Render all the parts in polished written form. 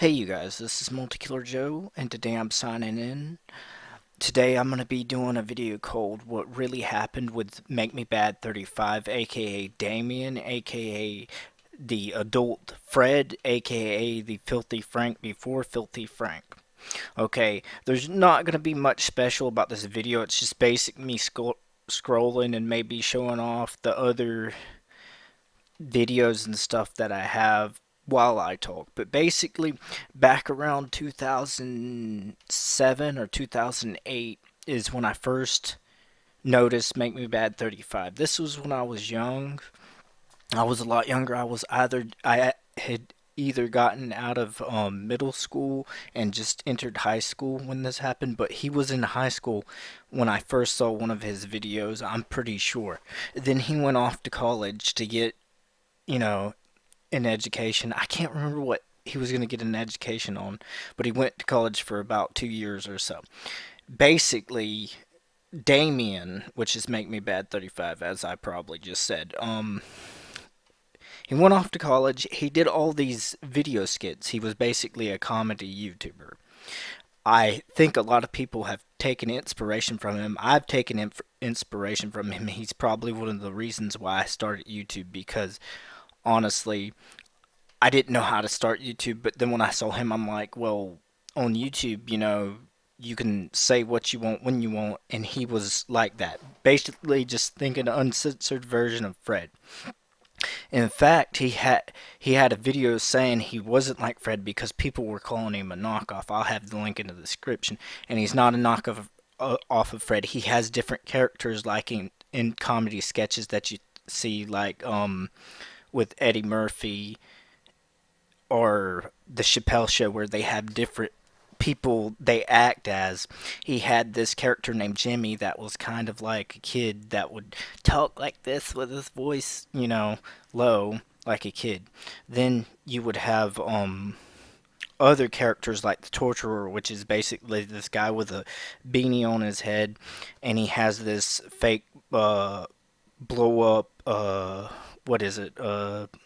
Hey you guys, this is Multikiller Joe, and today I'm signing in. Today I'm going to be doing a video called What Really Happened with makemebad35, aka Damien, aka the adult Fred, aka the Filthy Frank before Filthy Frank. Okay, there's not going to be much special about this video, it's just basic me scrolling and maybe showing off the other videos and stuff that I have while I talk. But basically, back around 2007 or 2008 is when I first noticed Make Me Bad 35. This was when I was young. I was a lot younger. I had either gotten out of middle school and just entered high school when this happened, but he was in high school when I first saw one of his videos, I'm pretty sure. Then he went off to college to get, you know, an education. I can't remember what he was going to get an education on, but he went to college for about 2 years or so. Basically, Damien, which is Make Me Bad 35, as I probably just said, he went off to college. He did all these video skits. He was basically a comedy YouTuber. I think a lot of people have taken inspiration from him. I've taken inspiration from him. He's probably one of the reasons why I started YouTube because honestly, I didn't know how to start YouTube, but then when I saw him, I'm like, well, on YouTube, you can say what you want when you want, and he was like that. Basically, just thinking an uncensored version of Fred. In fact, he had a video saying he wasn't like Fred because people were calling him a knockoff. I'll have the link in the description, and he's not a knockoff off of Fred. He has different characters, like in comedy sketches that you see, like with Eddie Murphy or the Chappelle Show where they have different people they act as. He had this character named Jimmy that was kind of like a kid that would talk like this with his voice, low like a kid. Then you would have other characters like the Torturer, which is basically this guy with a beanie on his head, and he has this fake blow up what is it,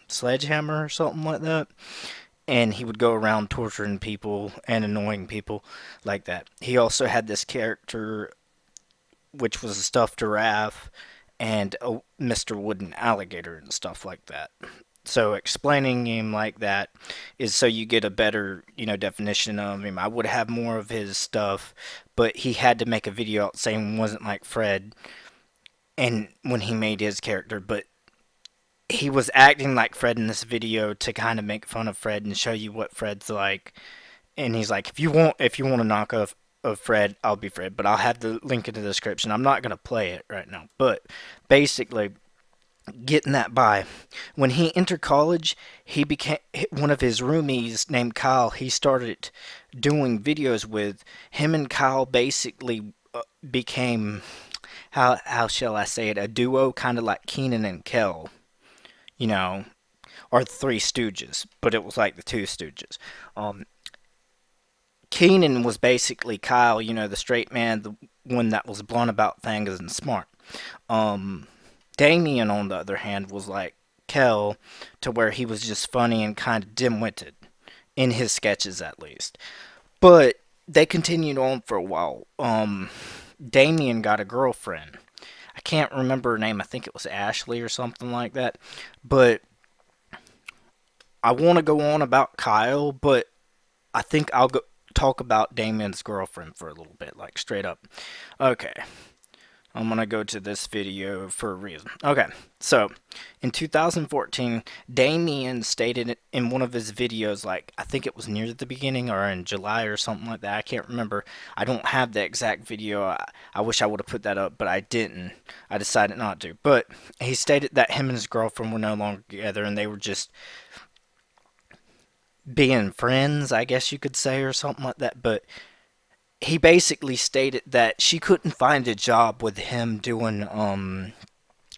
sledgehammer or something like that, and he would go around torturing people and annoying people like that. He also had this character which was a stuffed giraffe and a Mr. Wooden Alligator and stuff like that. So explaining him like that is so you get a better, definition of him. I would have more of his stuff, but he had to make a video out saying he wasn't like Fred and when he made his character, but he was acting like Fred in this video to kind of make fun of Fred and show you what Fred's like. And he's like, if you want to knock off of Fred, I'll be Fred, but I'll have the link in the description. I'm not gonna play it right now, but basically, getting that by. When he entered college, he became one of his roomies named Kyle. He started doing videos with him, and Kyle basically became, how shall I say it, a duo, kind of like Keenan and Kel, you know, or the Three Stooges, but it was like the Two Stooges. Um, Keenan was basically Kyle, the straight man, the one that was blunt about things and smart. Um, Damien, on the other hand, was like Kel, to where he was just funny and kind of dim-witted, in his sketches at least. But they continued on for a while. Damien got a girlfriend. I can't remember her name. I think it was Ashley or something like that. But I want to go on about Kyle, but I think I'll go talk about Damien's girlfriend for a little bit, like straight up. Okay, I'm gonna go to this video for a reason. Okay, so in 2014, Damien stated in one of his videos, like I think it was near the beginning or in July or something like that. I can't remember. I don't have the exact video. I wish I would have put that up, but I didn't. I decided not to. But he stated that him and his girlfriend were no longer together and they were just being friends, I guess you could say, or something like that. But he basically stated that she couldn't find a job with him doing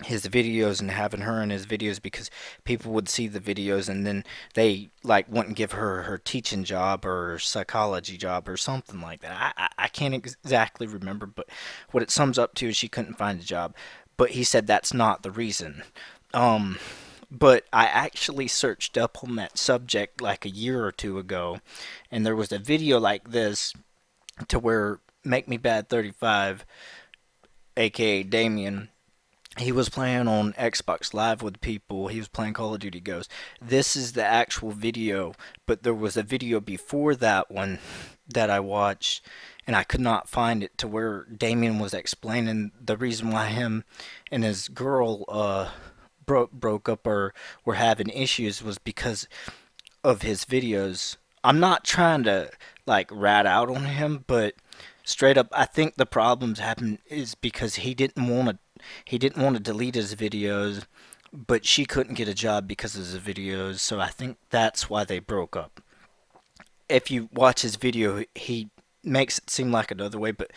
his videos and having her in his videos because people would see the videos and then they like wouldn't give her her teaching job or psychology job or something like that. I can't exactly remember, but what it sums up to is she couldn't find a job. But he said that's not the reason. Um, But I actually searched up on that subject like a year or two ago, and there was a video like this to where makemebad35, aka Damien, he was playing on Xbox Live with people. He was playing Call of Duty Ghosts. This is the actual video, but there was a video before that one that I watched, and I could not find it to where Damien was explaining the reason why him and his girl broke up or were having issues was because of his videos. I'm not trying to like rat out on him, but straight up, I think the problems happened is because he didn't want to delete his videos, but she couldn't get a job because of his videos. So I think that's why they broke up. If you watch his video, he makes it seem like another way, but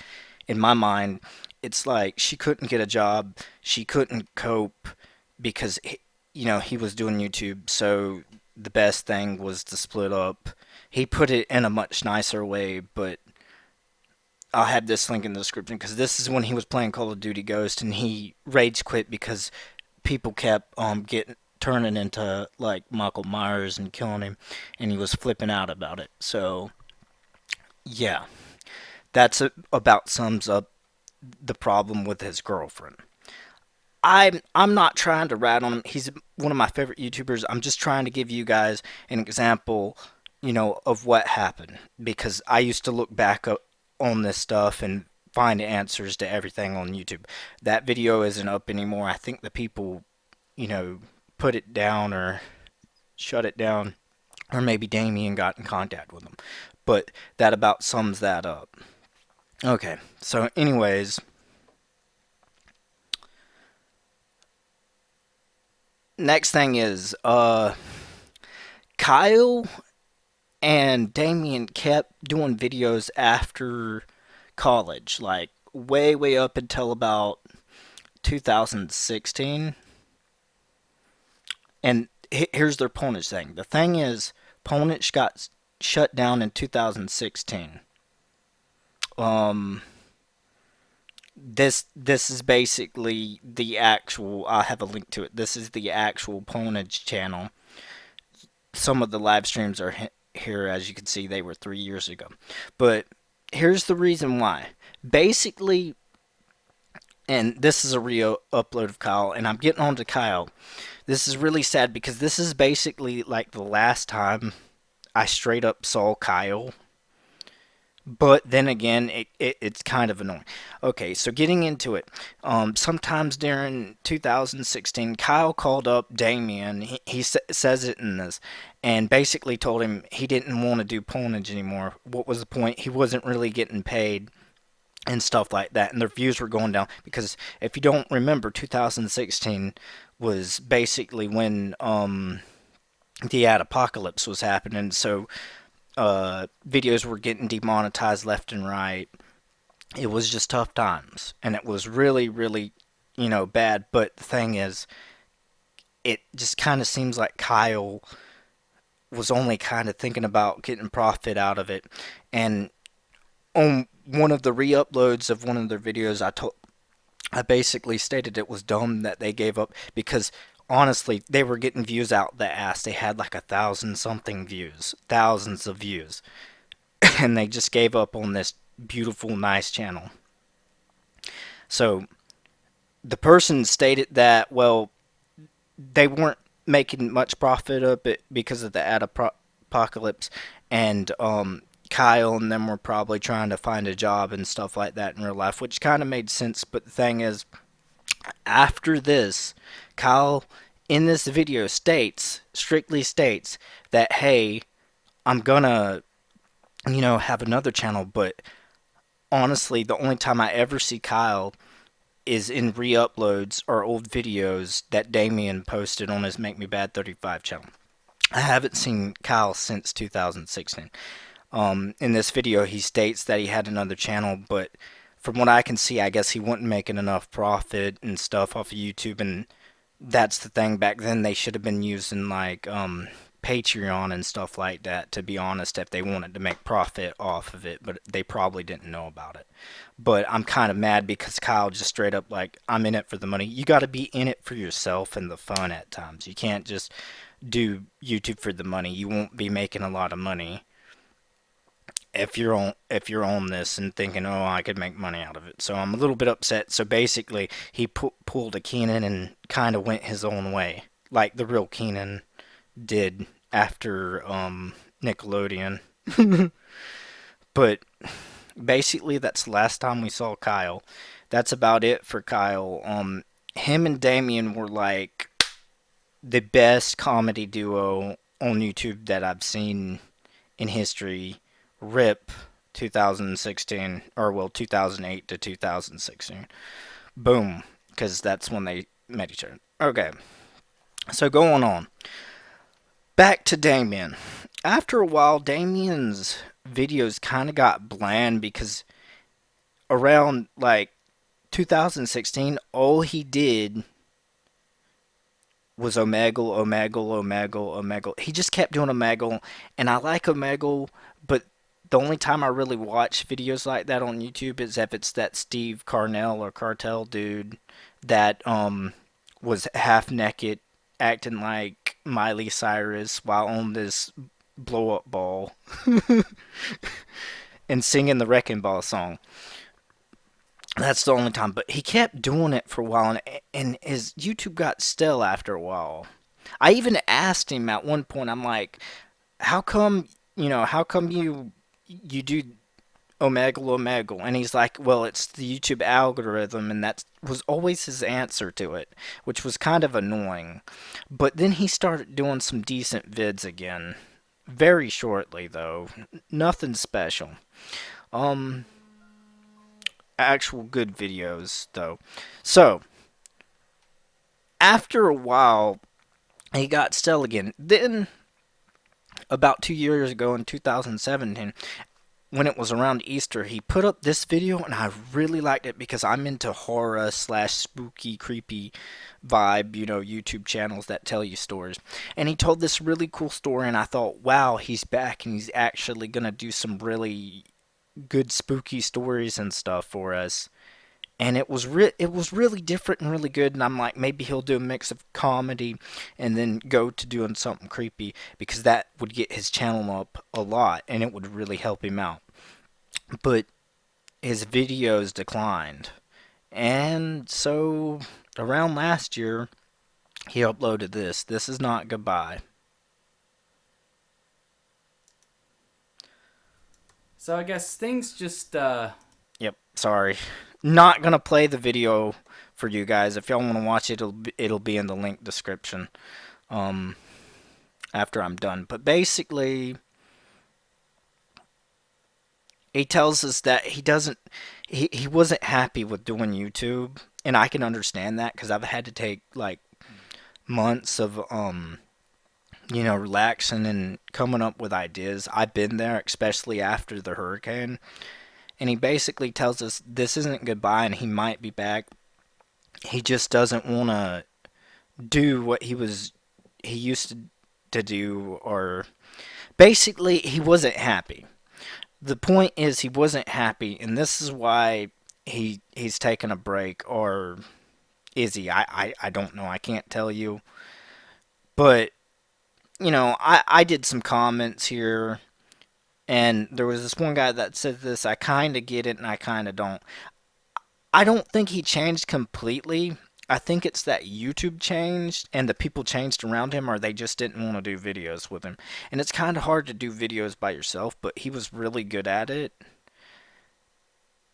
in my mind, it's like she couldn't get a job, she couldn't cope because he was doing YouTube, so the best thing was to split up. He put it in a much nicer way, but I'll have this link in the description because this is when he was playing Call of Duty Ghost and he rage quit because people kept getting turning into like Michael Myers and killing him, and he was flipping out about it. So yeah, about sums up the problem with his girlfriend. I'm not trying to rat on him. He's one of my favorite YouTubers. I'm just trying to give you guys an example, of what happened because I used to look back up on this stuff and find answers to everything on YouTube. That video isn't up anymore. I think the people, you know, put it down or shut it down, or maybe Damien got in contact with them. But that about sums that up. Okay, so anyways, next thing is Kyle and Damien kept doing videos after college, like way way up until about 2016. And here's their Pawnage thing. The thing is, Pawnage got shut down in 2016. Um, this is basically the actual. I have a link to it. This is the actual Pawnage channel. Some of the live streams are here, as you can see. They were 3 years ago, but here's the reason why. Basically, and this is a real upload of Kyle, and I'm getting on to Kyle. This is really sad because this is basically like the last time I straight up saw Kyle. But then again, it's kind of annoying. Okay, so getting into it, sometimes during 2016, Kyle called up Damien. He says it in this, and basically told him he didn't want to do Pawnage anymore. What was the point? He wasn't really getting paid and stuff like that, and their views were going down because if you don't remember, 2016 was basically when the ad apocalypse was happening. So videos were getting demonetized left and right. It was just tough times, and it was really, really, bad. But the thing is, it just kind of seems like Kyle was only kind of thinking about getting profit out of it. And on one of the re-uploads of one of their videos, I basically stated it was dumb that they gave up because honestly, they were getting views out the ass. They had like 1,000 something views, thousands of views, and they just gave up on this beautiful, nice channel. So the person stated that, well, they weren't making much profit of it because of the ad apocalypse, and Kyle and them were probably trying to find a job and stuff like that in real life, which kind of made sense. But the thing is, after this, Kyle in this video strictly states that, hey, I'm gonna, have another channel, but honestly, the only time I ever see Kyle is in re-uploads or old videos that Damien posted on his Make Me Bad 35 channel. I haven't seen Kyle since 2016. In this video, he states that he had another channel, but from what I can see, I guess he wasn't making enough profit and stuff off of YouTube, and that's the thing. Back then, they should have been using like Patreon and stuff like that, to be honest, if they wanted to make profit off of it, but they probably didn't know about it. But I'm kind of mad because Kyle just straight up like, I'm in it for the money. You got to be in it for yourself and the fun at times. You can't just do YouTube for the money. You won't be making a lot of money if you're on this and thinking, oh, I could make money out of it. So I'm a little bit upset. So basically, he pulled a Keenan and kind of went his own way, like the real Keenan did after Nickelodeon. But basically, that's the last time we saw Kyle. That's about it for Kyle. Him and Damien were like the best comedy duo on YouTube that I've seen in history. RIP 2016, or well, 2008 to 2016. Boom, because that's when they met each other. Okay, so going on. Back to Damien. After a while, Damien's videos kind of got bland because around like 2016, all he did was Omegle, Omegle, Omegle, Omegle. He just kept doing Omegle, and I like Omegle, but the only time I really watch videos like that on YouTube is if it's that Steve Carnell or Cartel dude that was half naked acting like Miley Cyrus while on this blow up ball and singing the Wrecking Ball song. That's the only time, but he kept doing it for a while, and his YouTube got stale after a while. I even asked him at one point. I'm like, "How come? How come you do Omegle Omegle?" And he's like, "Well, it's the YouTube algorithm," and that was always his answer to it, which was kind of annoying. But then he started doing some decent vids again, very shortly though, nothing special. Um, Actual good videos though. So after a while, he got stale again. Then about 2 years ago in 2017, when it was around Easter, he put up this video, and I really liked it because I'm into horror slash spooky, creepy vibe, YouTube channels that tell you stories. And he told this really cool story, and I thought, wow, he's back, and he's actually gonna do some really good spooky stories and stuff for us. And it was really different and really good. And I'm like, maybe he'll do a mix of comedy and then go to doing something creepy because that would get his channel up a lot and it would really help him out. But his videos declined, and so around last year he uploaded this. This is not goodbye. So I guess things just Yep, sorry. Not gonna play the video for you guys. If y'all want to watch it, it'll be in the link description. Um, After I'm done. But basically, he tells us that he wasn't happy with doing YouTube, and I can understand that because I've had to take like months of relaxing and coming up with ideas. I've been there, especially after the hurricane. And he basically tells us this isn't goodbye and he might be back. He just doesn't want to do what he used to do, or basically he wasn't happy. The point is he wasn't happy, and this is why he's taking a break, or is he? I don't know. I can't tell you. But I did some comments here, and there was this one guy that said this. I kind of get it, and I kind of don't. I don't think he changed completely. I think it's that YouTube changed and the people changed around him, or they just didn't want to do videos with him. And it's kind of hard to do videos by yourself, but he was really good at it.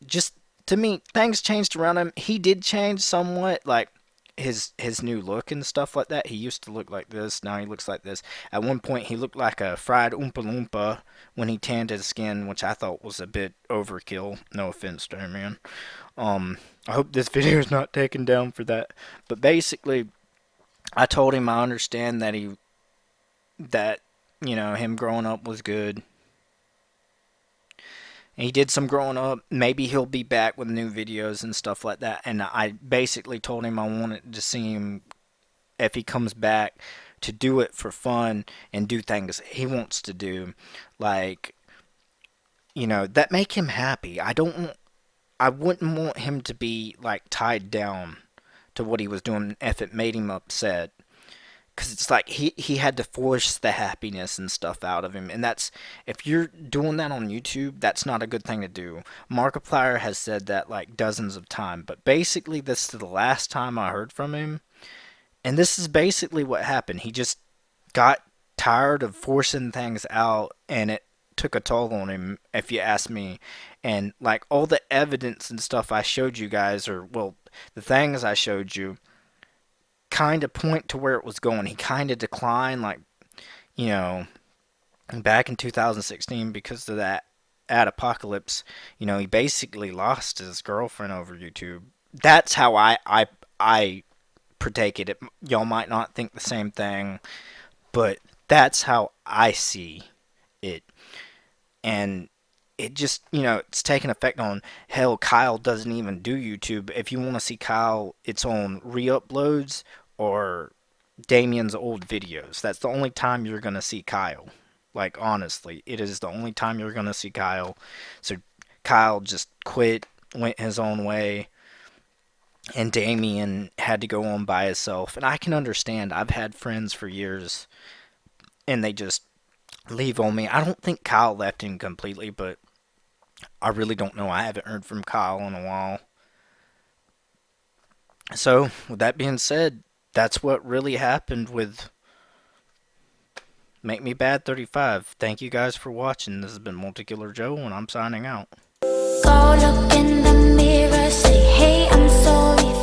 Just to me, things changed around him. He did change somewhat, like his new look and stuff like that. He used to look like this, now he looks like this. At one point, he looked like a fried Oompa Loompa when he tanned his skin, which I thought was a bit overkill. No offense to him, man. I hope this video is not taken down for that. But basically, I told him I understand that him growing up was good. And he did some growing up. Maybe he'll be back with new videos and stuff like that. And I basically told him I wanted to see him, if he comes back, to do it for fun and do things he wants to do, like, that make him happy. I wouldn't want him to be like tied down to what he was doing if it made him upset. Because it's like he had to force the happiness and stuff out of him. And that's, if you're doing that on YouTube, that's not a good thing to do. Markiplier has said that like dozens of times. But basically, this is the last time I heard from him. And this is basically what happened. He just got tired of forcing things out, and it took a toll on him, if you ask me. And like all the evidence and stuff I showed you guys, or well, the things I showed you, kind of point to where it was going. He kind of declined, like, you know, back in 2016 because of that ad apocalypse. He basically lost his girlfriend over YouTube. That's how I partake it. Y'all might not think the same thing, but that's how I see it. And it just, it's taking effect on, hell, Kyle doesn't even do YouTube. If you want to see Kyle, it's on reuploads or Damien's old videos. That's the only time you're going to see Kyle. Like, honestly, it is the only time you're going to see Kyle. So Kyle just quit, went his own way, and Damien had to go on by himself. And I can understand. I've had friends for years, and they just leave on me. I don't think Kyle left him completely, but I really don't know. I haven't heard from Kyle in a while. So, with that being said, that's what really happened with Make Me Bad 35. Thank you guys for watching. This has been Multicular Joe, and I'm signing out. Go look in the mirror, say, hey, I'm sorry.